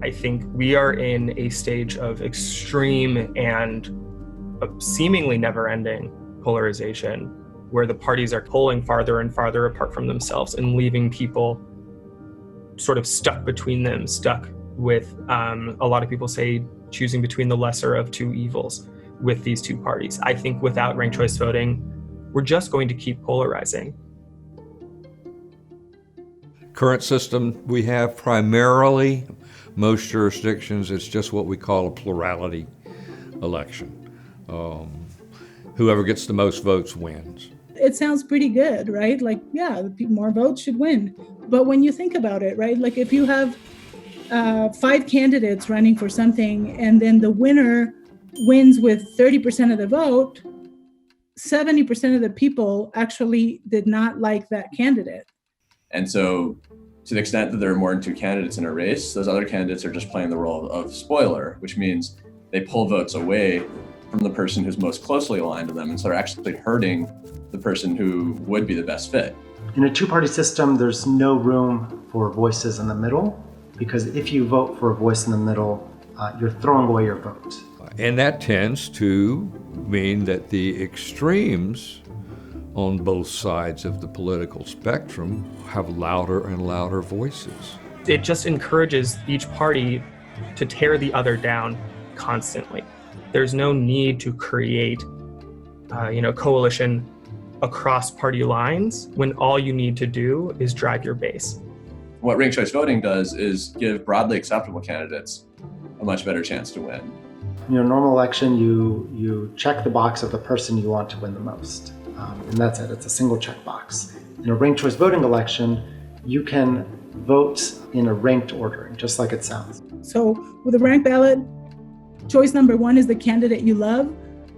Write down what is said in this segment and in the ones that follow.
I think we are in a stage of extreme and seemingly never-ending polarization, where the parties are pulling farther and farther apart from themselves and leaving people sort of stuck between them, stuck with, a lot of people say, choosing between the lesser of two evils with these two parties. I think without ranked choice voting, we're just going to keep polarizing. Current system we have primarily, most jurisdictions, it's just what we call a plurality election. Whoever gets the most votes wins. It sounds pretty good, right? Like, yeah, more votes should win. But when you think about it, right, like if you have 5 candidates running for something and then the winner wins with 30% of the vote, 70% of the people actually did not like that candidate. And so to the extent that there are more than 2 candidates in a race, those other candidates are just playing the role of spoiler, which means they pull votes away from the person who's most closely aligned to them. And so they're actually hurting the person who would be the best fit. In a two-party system, there's no room for voices in the middle, because if you vote for a voice in the middle, you're throwing away your vote. And that tends to mean that the extremes on both sides of the political spectrum have louder and louder voices. It just encourages each party to tear the other down constantly. There's no need to create, coalition across party lines when all you need to do is drive your base. What ranked choice voting does is give broadly acceptable candidates a much better chance to win. In a normal election, you check the box of the person you want to win the most. And that's it. It's a single checkbox. In a ranked choice voting election, you can vote in a ranked ordering, just like it sounds. So with a ranked ballot, choice number 1 is the candidate you love.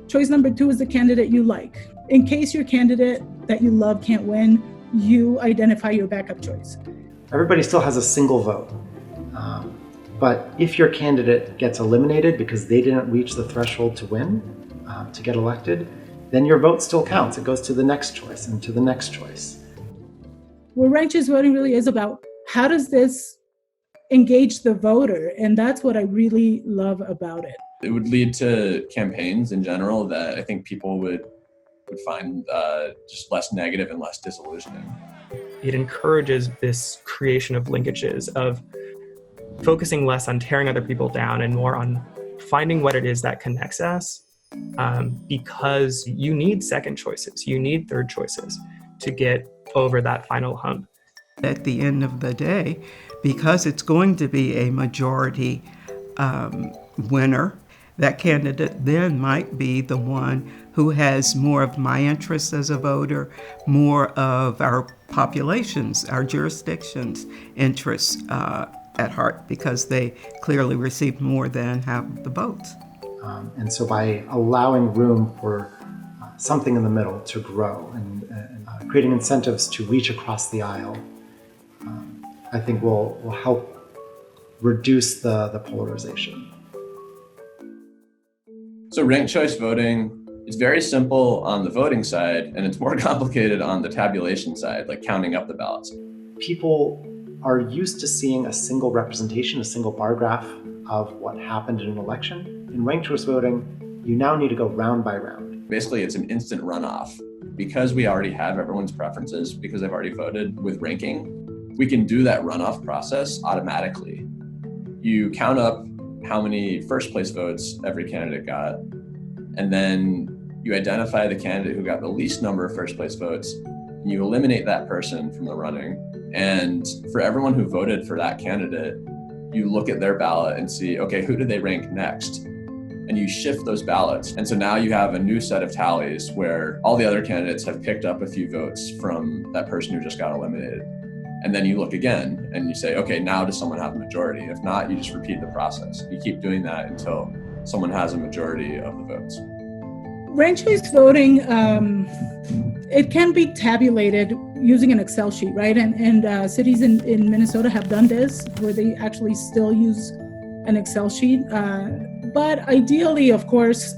Choice number 2 is the candidate you like. In case your candidate that you love can't win, you identify your backup choice. Everybody still has a single vote. But if your candidate gets eliminated because they didn't reach the threshold to win, to get elected, then your vote still counts. It goes to the next choice and to the next choice. What ranked choice voting really is about, how does this engage the voter? And that's what I really love about it. It would lead to campaigns in general that I think people would find just less negative and less disillusioning. It encourages this creation of linkages, of focusing less on tearing other people down and more on finding what it is that connects us, because you need second choices, you need third choices to get over that final hump. At the end of the day, because it's going to be a majority winner, that candidate then might be the one who has more of my interests as a voter, more of our populations, our jurisdictions' interests at heart, because they clearly receive more than half of the votes. And so by allowing room for something in the middle to grow and creating incentives to reach across the aisle, I think will help reduce the polarization. So ranked choice voting is very simple on the voting side, and it's more complicated on the tabulation side, like counting up the ballots. People are used to seeing a single representation, a single bar graph of what happened in an election. In ranked choice voting, you now need to go round by round. Basically, it's an instant runoff. Because we already have everyone's preferences, because they've already voted with ranking, we can do that runoff process automatically. You count up how many first place votes every candidate got, and then you identify the candidate who got the least number of first place votes, and you eliminate that person from the running. And for everyone who voted for that candidate, you look at their ballot and see, okay, who did they rank next? And you shift those ballots. And so now you have a new set of tallies where all the other candidates have picked up a few votes from that person who just got eliminated. And then you look again and you say, okay, now does someone have a majority? If not, you just repeat the process. You keep doing that until someone has a majority of the votes. Ranked choice voting, it can be tabulated using an Excel sheet, right? And cities in Minnesota have done this, where they actually still use an Excel sheet. But ideally, of course,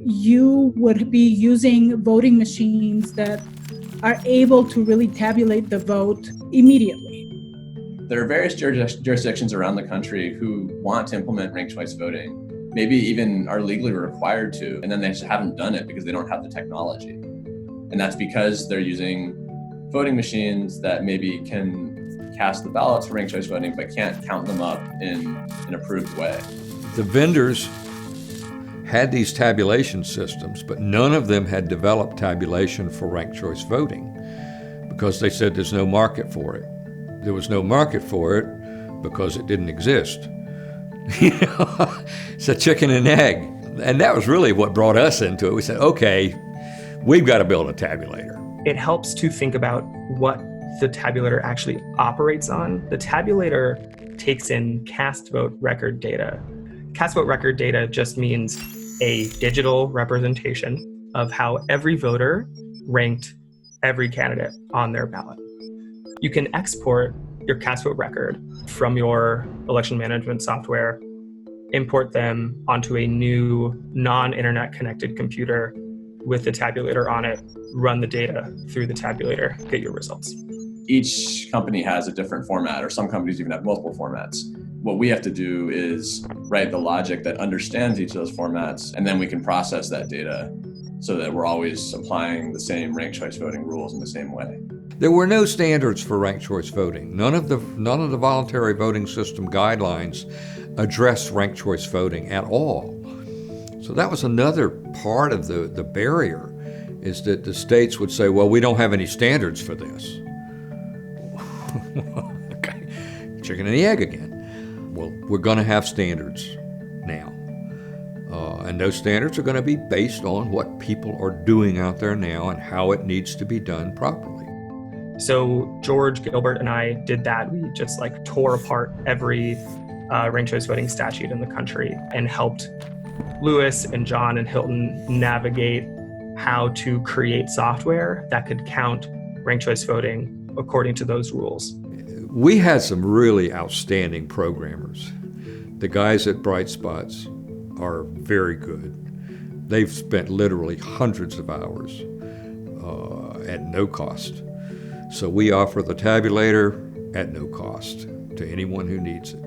you would be using voting machines that are able to really tabulate the vote immediately. There are various jurisdictions around the country who want to implement ranked choice voting, maybe even are legally required to, and then they just haven't done it because they don't have the technology. And that's because they're using voting machines that maybe can cast the ballots for ranked choice voting, but can't count them up in an approved way. The vendors had these tabulation systems, but none of them had developed tabulation for ranked choice voting because they said there's no market for it. There was no market for it because it didn't exist. It's a chicken and egg. And that was really what brought us into it. We said, okay, we've got to build a tabulator. It helps to think about what the tabulator actually operates on. The tabulator takes in cast vote record data. Cast vote record data just means a digital representation of how every voter ranked every candidate on their ballot. You can export your cast vote record from your election management software, import them onto a new non-internet connected computer with the tabulator on it, run the data through the tabulator, get your results. Each company has a different format, or some companies even have multiple formats. What we have to do is write the logic that understands each of those formats, and then we can process that data so that we're always applying the same ranked choice voting rules in the same way. There were no standards for ranked choice voting. None of the voluntary voting system guidelines addressed ranked choice voting at all. So that was another part of the barrier, is that the states would say, well, we don't have any standards for this. Okay, chicken and the egg again. Well, we're going to have standards now. And those standards are going to be based on what people are doing out there now and how it needs to be done properly. So George Gilbert and I did that. We just tore apart every ranked choice voting statute in the country and helped Lewis and John and Hilton navigate how to create software that could count ranked choice voting according to those rules. We had some really outstanding programmers. The guys at Bright Spots are very good. They've spent literally hundreds of hours at no cost. So we offer the tabulator at no cost to anyone who needs it.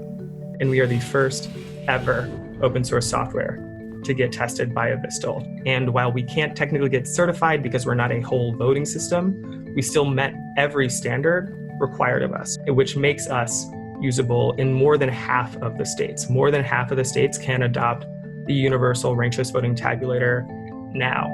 And we are the first ever open source software to get tested by a VISTL. And while we can't technically get certified because we're not a whole voting system, we still met every standard required of us, which makes us usable in more than half of the states. More than half of the states can adopt the Universal Ranked Choice Voting Tabulator now.